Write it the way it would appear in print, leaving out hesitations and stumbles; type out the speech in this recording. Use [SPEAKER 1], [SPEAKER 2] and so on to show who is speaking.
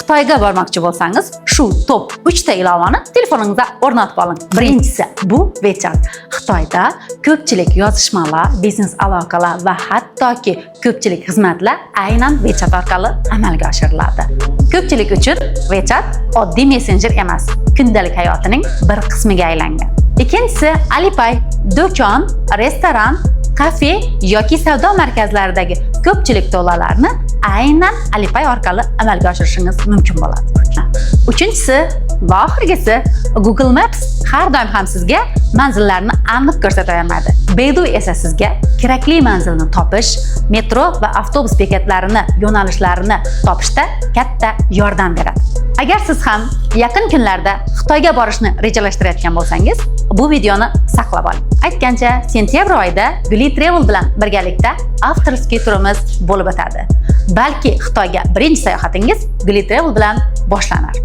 [SPEAKER 1] Xitoyga bormoqchi bo'lsangiz, shu top 3 ta ilovani telefoningizga o'rnatib oling. Birinchisi bu WeChat. Xitoyda ko'pchilik yozishmalar, biznes aloqalar va hattoki ko'pchilik xizmatlar aynan WeChat orqali amalga oshiriladi. Ko'pchilik uchun WeChat oddiy messenjer emas, kundalik hayotining bir qismiga aylangan. Ikkinchisi Alipay. Do'kon, restoran, kafe yoki savdo markazlaridagi ko'pchilik to'lovlarni aynan Alipay orqali amalga oshirishingiz mumkin bo'ladi. Uchinchisi va oxirgisi Google Maps har doim ham sizga manzillarni aniq ko'rsata olmaydi. Baidu esa sizga kerakli manzilni topish, metro va avtobus bekatlarini, yo'nalishlarini topishda katta yordam beradi. Agar siz ham yaqin kunlarda Xitoyga borishni rejalashtirayotgan bo'lsangiz, bu videoni saqlab oling. Aytgancha, sentyabr oyida Guli Travel bilan birgalikda avtorskiy turimiz bo'lib o'tadi. Balki Xitoyga birinchi sayohatingiz Guli Travel bilan boshlanar.